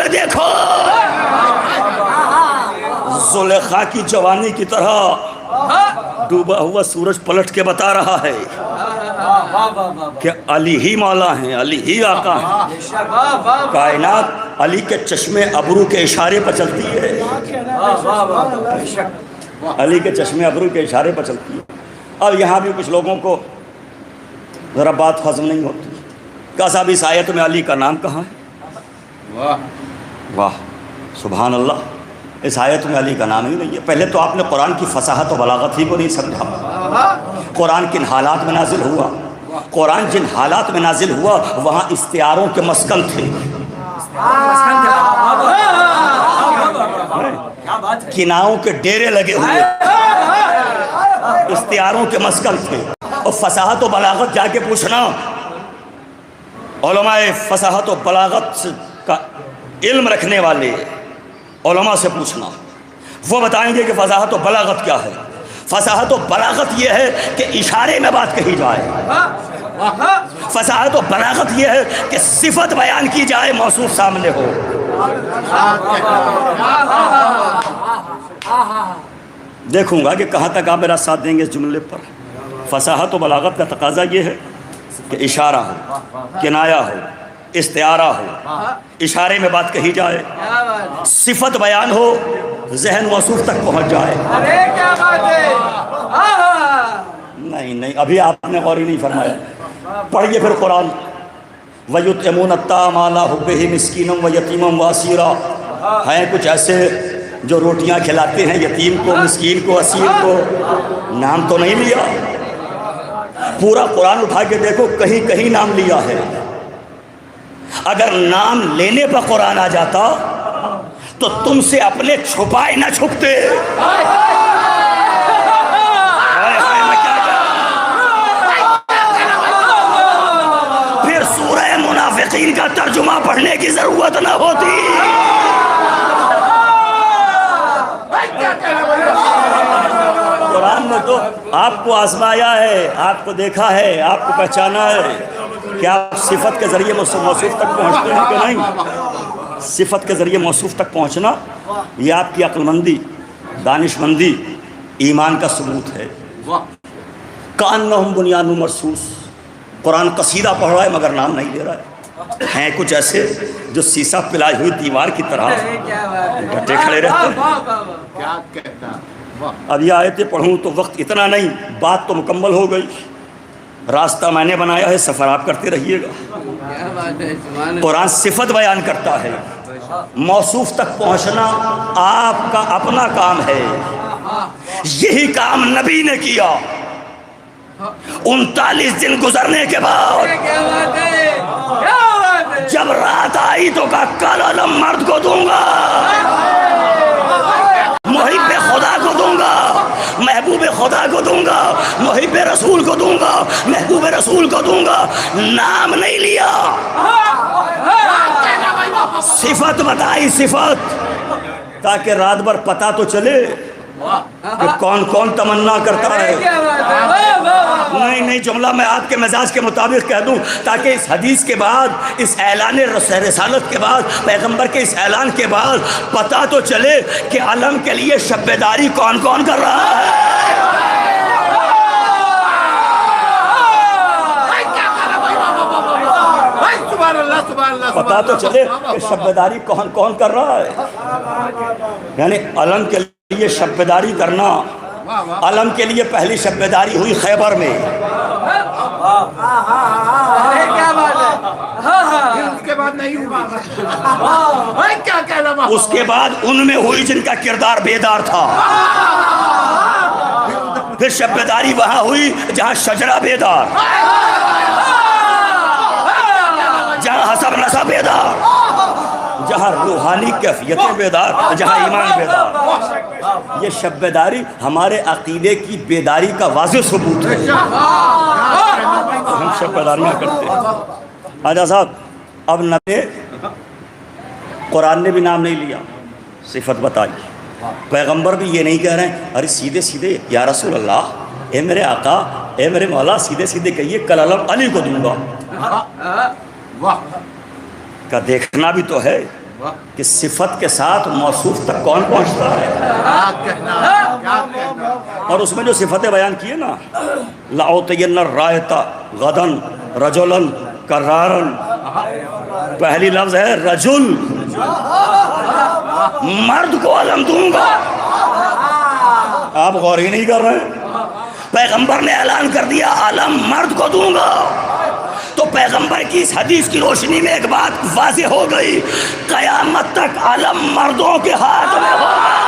ہوئے دیکھو، زلیخا کی جوانی کی طرح ڈوبا ہوا سورج پلٹ کے بتا رہا ہے کہ علی ہی مولا ہیں، علی ہی آقا ہیں۔ کائنات علی کے چشمے ابرو کے اشارے پر چلتی ہے، علی کے چشمے ابرو کے اشارے پر چلتی ہے۔ اب یہاں بھی کچھ لوگوں کو ذرا بات ہضم نہیں ہوتی، کہا صاحب اس آیت میں علی کا نام کہاں ہے؟ واہ سبحان اللہ، اس آیت میں علی کا نام ہی نہیں ہے۔ پہلے تو آپ نے قرآن کی فصاحت و بلاغت ہی کو نہیں سمجھا۔ قرآن کن حالات میں نازل ہوا؟ قرآن جن حالات میں نازل ہوا وہاں استعاروں کے مسکن تھے، کناؤں کے ڈیرے لگے ہوئے، استعاروں کے مسکن تھے۔ اور فصاحت و بلاغت جا کے پوچھنا علماء فصاحت و بلاغت کا علم رکھنے والے علماء سے پوچھنا، وہ بتائیں گے کہ فصاحت و بلاغت کیا ہے۔ فصاحت و بلاغت یہ ہے کہ اشارے میں بات کہی جائے، فصاحت و بلاغت یہ ہے کہ صفت بیان کی جائے، موصوف سامنے ہو۔ دیکھوں گا کہ کہاں تک آپ میرا ساتھ دیں گے اس جملے پر۔ فصاحت و بلاغت کا تقاضا یہ ہے کہ اشارہ ہو، کنایہ ہو، استعارہ ہو، اشارے میں بات کہی جائے، صفت بیان ہو، ذہن موصوف تک پہنچ جائے۔ نہیں ابھی آپ نے غور ہی نہیں فرمایا۔ پڑھیے پھر قرآن، وَيُطْعِمُونَ الطَّعَامَ عَلَىٰ حُبِّهِ مِسْكِينًا وَيَتِيمًا وَأَسِيرًا، ہیں کچھ ایسے جو روٹیاں کھلاتے ہیں یتیم کو، مسکین کو، اسیر کو، نام تو نہیں لیا۔ پورا قرآن اٹھا کے دیکھو، کہیں کہیں نام لیا ہے۔ اگر نام لینے پر قرآن آ جاتا تو تم سے اپنے چھپائے نہ چھپتے۔ پھر سورہ منافقین کا ترجمہ پڑھنے کی ضرورت نہ ہوتی۔ قرآن میں تو آپ کو آزمایا ہے، آپ کو دیکھا ہے، آپ کو پہچانا ہے کہ آپ صفت کے ذریعے موصوف تک پہنچتے ہیں کہ نہیں۔ صفت کے ذریعے موصوف تک پہنچنا یہ آپ کی عقل مندی، دانش مندی، ایمان کا ثبوت ہے۔ کأنہم بنیان مرصوص، قرآن قصیدہ پڑھ رہا ہے مگر نام نہیں لے رہا ہے۔ ہیں کچھ ایسے جو سیسا پلائی ہوئی دیوار کی طرح ڈٹے کھڑے رہتے ہیں۔ اب یہ آیتیں پڑھوں تو وقت اتنا نہیں، بات تو مکمل ہو گئی۔ راستہ میں نے بنایا ہے، سفر آپ کرتے رہیے گا۔ قرآن صفت بیان کرتا ہے، موصوف تک پہنچنا آپ کا اپنا کام ہے۔ یہی کام نبی نے کیا 39 دن گزرنے کے بعد۔ جب رات آئی تو کہا کل علم مرد کو دوں گا، محب خدا کو دوں گا، محبوب خدا کو دوں گا، محب رسول کو دوں گا، محبوب رسول کو دوں گا۔ نام نہیں لیا، صفت بتائی، صفت، تاکہ رات بھر پتہ تو چلے کہ کون کون تمنا کرتا ہے۔ نہیں جملہ میں آپ کے مزاج کے مطابق کہہ دوں تاکہ اس حدیث کے بعد، اس اعلان رسالت کے بعد، پیغمبر کے اس اعلان کے بعد پتہ تو چلے کہ علم کے لیے شب بیداری کون کون کر رہا ہے۔ پتہ تو چلے کہ شب بیداری کون کون کر رہا ہے۔ یعنی علم کے لیے شب بیداری کرنا، علم کے لیے پہلی شب بیداری ہوئی خیبر میں، اس کے بعد ان میں ہوئی جن کا کردار بیدار تھا۔ پھر شب بیداری وہاں ہوئی جہاں شجرہ بیدار، جہاں حسب نسب بیدار، جہاں روحانی کیفیتیں بیدار، جہاں ایمان بیدار۔ یہ شب بیداری ہمارے عقیدے کی بیداری کا واضح ثبوت ہے۔ ہم شب بیداریاں کرتے ہیں۔ آجا صاحب، اب نبی قرآن نے بھی نام نہیں لیا، صفت بتائی۔ پیغمبر بھی یہ نہیں کہہ رہے ہیں ارے سیدھے سیدھے یا رسول اللہ، اے میرے آقا، اے میرے مولا، سیدھے سیدھے کہیے کل علم علی کو دوں گا۔ کا دیکھنا بھی تو ہے کہ صفت کے ساتھ موصوف تک کون پہنچتا ہے. اور اس میں جو صفتیں بیان کی ہیں نا، لَأُعْطِيَنَّ الرَّائِطَ غَدًا رَجُلًا كَرَّارًا، پہلی لفظ ہے رجل، مرد کو علم دوں گا. آپ غور ہی نہیں کر رہے ہیں. پیغمبر نے اعلان کر دیا علم مرد کو دوں گا. تو پیغمبر کی اس حدیث کی روشنی میں ایک بات واضح ہو گئی، قیامت تک علم مردوں کے ہاتھ میں ہوگا.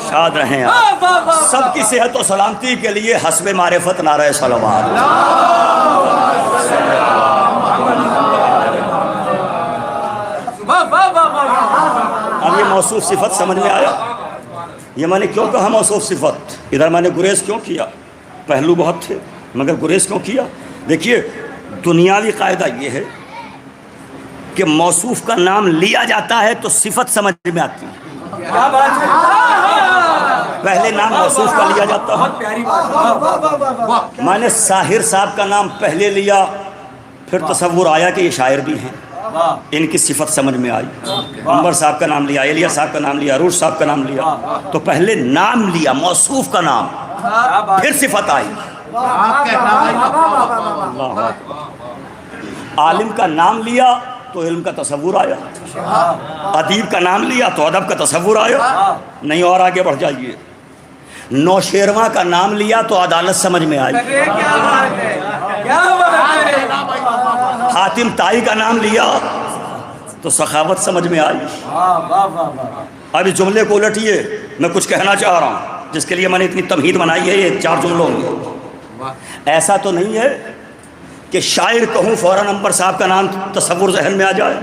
شاد رہیں آپ. سب کی صحت و سلامتی کے لیے حسب معرفت نعرہ صلوات. اب یہ موصوف صفت سمجھ میں آیا. یہ میں نے کیوں کہا موصوف صفت؟ ادھر میں نے گریز کیوں کیا؟ پہلو بہت تھے مگر گریز کیوں کیا؟ دیکھیے دنیاوی قاعدہ یہ ہے کہ موصوف کا نام لیا جاتا ہے تو صفت سمجھ میں آتی ہے. پہلے نام موصوف کا لیا جاتا ہے. میں نے ساحر صاحب کا نام پہلے لیا، پھر تصور آیا کہ یہ شاعر بھی ہیں، ان کی صفت سمجھ میں آئی. عمر صاحب کا نام لیا، ایلیا صاحب کا نام لیا، عروج صاحب کا نام لیا. تو پہلے نام لیا موصوف کا نام، پھر صفت آئی. عالم کا نام لیا تو علم کا تصور آیا، ادیب کا نام لیا تو ادب کا تصور آیا. نہیں اور آگے بڑھ جائیے. نوشیرواں کا نام لیا تو عدالت سمجھ میں آئی. حاتم تائی کا نام لیا تو سخاوت سمجھ میں آئی. اب اس جملے کو الٹیے، میں کچھ کہنا چاہ رہا ہوں جس کے لیے میں نے اتنی تمہید بنائی ہے یہ 4 جملوں میں. ایسا تو نہیں ہے کہ شاعر کہوں فوراً عمر صاحب کا نام تصور ذہن میں آ جائے.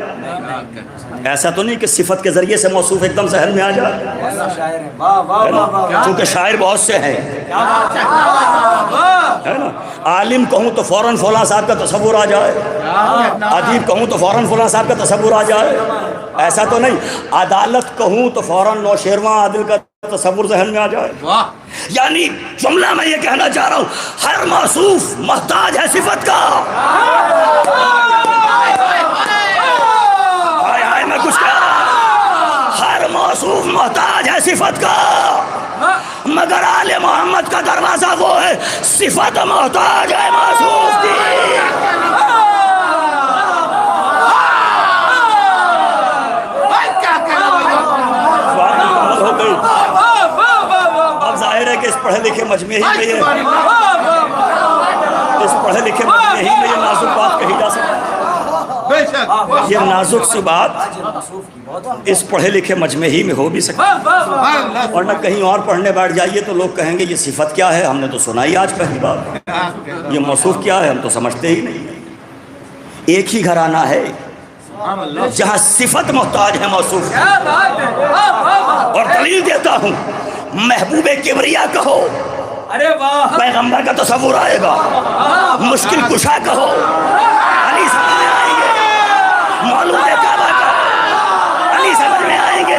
ایسا تو نہیں کہ صفت کے ذریعے سے موصوف ایک دم ذہن میں آ جائے، کیونکہ شاعر بہت سے ہیں، ہے نا. عالم کہوں تو فوراً فلاں صاحب کا تصور آ جائے، ادیب کہوں تو فوراً فلاں صاحب کا تصور آ جائے. ایسا تو نہیں. عدالت کہوں تو فوراً نوشیرواں عادل کا تصور ذہن میں آ جائے. یعنی جملہ میں یہ کہنا چاہ رہا ہوں، ہر موصوف محتاج ہے صفت کا. میں کچھ کہہ رہا ہوں، ہر موصوف محتاج ہے صفت کا، مگر آل محمد کا دروازہ وہ ہے صفت محتاج ہے موصوف کی. اب ظاہر ہے کہ اس پڑھے لکھے مجمع ہی میں یہ نازک بات کہی جا سکتی ہے. یہ نازک سی بات اس پڑھے لکھے مجمع ہی میں ہو بھی سکتی ہے. اور نہ کہیں اور پڑھنے بیٹھ جائیے تو لوگ کہیں گے یہ صفت کیا ہے، ہم نے تو سنا ہی آج پہلی بار. یہ موصوف کیا ہے ہم تو سمجھتے ہی نہیں. ایک ہی گھرانہ ہے جہاں صفت محتاج ہے موصوف. اور دلیل دیتا ہوں، محبوب کبریا کہو پیغمبر کا تصور آئے گا. مشکل کشا کہو علی سمجھ میں آئیں گے. معلوم کعبہ کہو علی سمجھ میں آئیں گے.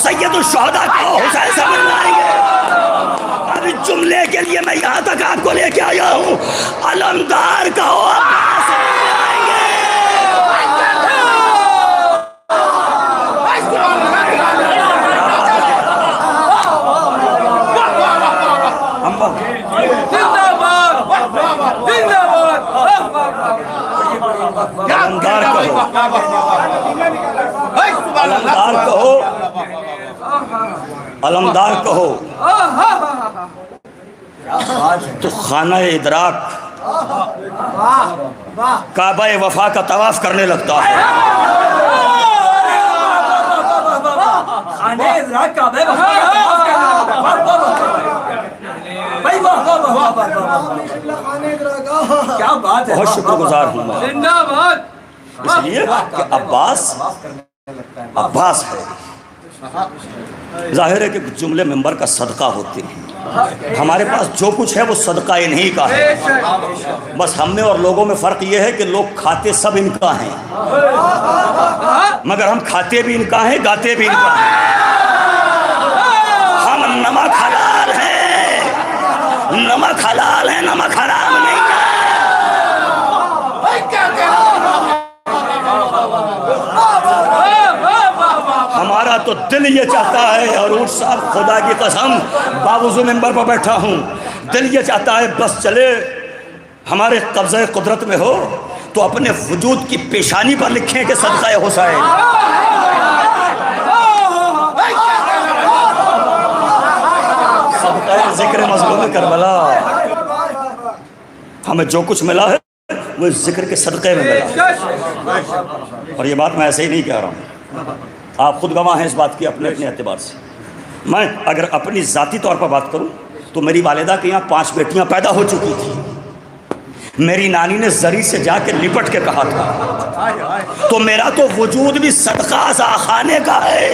سید الشہداء کہو حسین سمجھ میں آئیں گے. اب اس جملے کے لیے میں یہاں تک آپ کو لے کے آیا ہوں، علمدار کہو علمدار کہو. تو خانہ ادراک کعبہ وفا کا طواف کرنے لگتا ہے. بہت شکر گزار ہوں. اس لیے کہ عباس عباس ہے. ظاہر ہے کہ جملے ممبر کا صدقہ ہوتے ہیں. ہمارے پاس جو کچھ ہے وہ صدقہ انہی کا ہے. بس ہم میں اور لوگوں میں فرق یہ ہے کہ لوگ کھاتے سب ان کا ہیں، مگر ہم کھاتے بھی ان کا ہیں، گاتے بھی ان کا ہیں. ہم نمک حلال ہیں، نمک حلال ہے، نمک حرام نہیں ہے. ہمارا تو دل یہ چاہتا ہے، اور اونٹ صاحب خدا کی قسم باوضو ممبر پر بیٹھا ہوں، دل یہ چاہتا ہے بس چلے ہمارے قبضہ قدرت میں ہو تو اپنے وجود کی پیشانی پر لکھیں کہ صدقہ حسین. صدقہ ذکر مظلوم کربلا. ہمیں جو کچھ ملا ہے وہ ذکر کے صدقے میں ملا. اور یہ بات میں ایسے ہی نہیں کہہ رہا ہوں، آپ خود گواہ ہیں اس بات کی اپنے اعتبار سے. میں اگر اپنی ذاتی طور پر بات کروں تو میری والدہ کے یہاں 5 بیٹیاں پیدا ہو چکی تھی. میری نانی نے زری سے جا کے لپٹ کے کہا تھا، تو میرا تو وجود بھی صدقہ خانے کا ہے.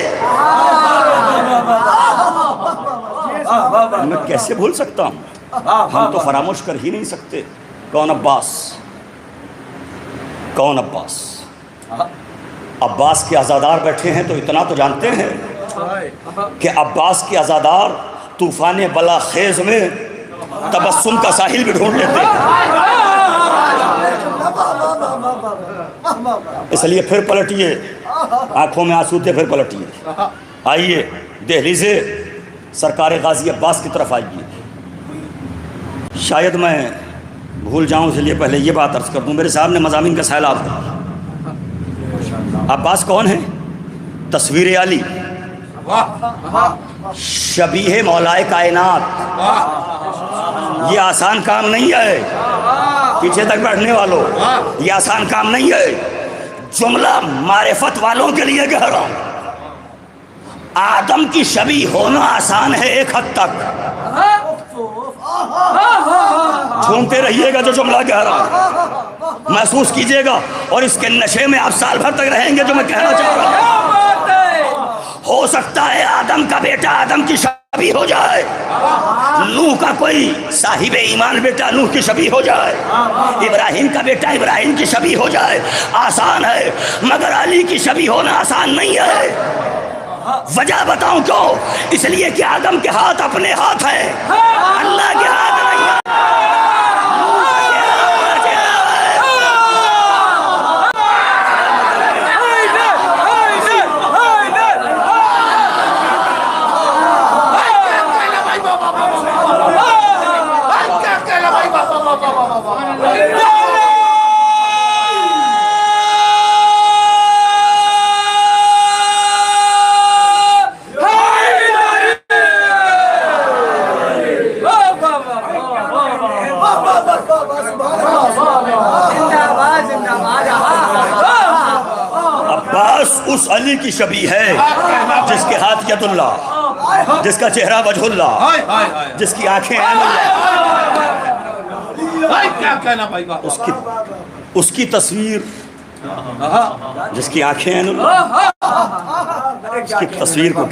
میں کیسے بھول سکتا ہوں؟ ہم تو فراموش کر ہی نہیں سکتے. کون عباس؟ کون عباس؟ عباس کے عزادار بیٹھے ہیں تو اتنا تو جانتے ہیں کہ عباس کے عزادار طوفان بلا خیز میں تبسم کا ساحل بھی ڈھونڈ لیتے ہیں. اس لیے پھر پلٹیے، آنکھوں میں آنسو تھے، پھر پلٹیے. آئیے دہلی سے سرکار غازی عباس کی طرف آئیے. شاید میں بھول جاؤں اس لیے پہلے یہ بات عرض کر دوں، میرے سامنے مضامین کا سیلاب ہے. عباس کون ہے؟ تصویر علی، شبیہ مولائے کائنات. یہ آسان کام نہیں ہے پیچھے تک بیٹھنے والوں، یہ آسان کام نہیں ہے. جملہ معرفت والوں کے لیے کہہ رہا ہوں. آدم کی شبیہ ہونا آسان ہے ایک حد تک. جھومتے رہیے گا جو جملہ کہہ رہا ہوں، محسوس کیجئے گا، اور اس کے نشے میں آپ سال بھر تک رہیں گے جو میں کہنا چاہ رہا ہوں. ہو سکتا ہے آدم کا بیٹا آدم کی شبیہ ہو جائے، نوح کا کوئی صاحب ایمان بیٹا نوح کی شبیہ ہو جائے، ابراہیم کا بیٹا ابراہیم کی شبیہ ہو جائے. آسان ہے، مگر علی کی شبیہ ہونا آسان نہیں ہے. وجہ بتاؤں کیوں؟ اس لیے کہ آدم کے ہاتھ اپنے ہاتھ ہیں، اللہ کے ہاتھ نہیں ہے. عباس اس علی کی شبیہ ہے جس کے ہاتھ ید اللہ، جس کا چہرہ وجہ اللہ، جس کی آنکھیں عین اللہ. اس کی تصویر، جس کی آنکھیں عین اللہ، اس کی تصویر کو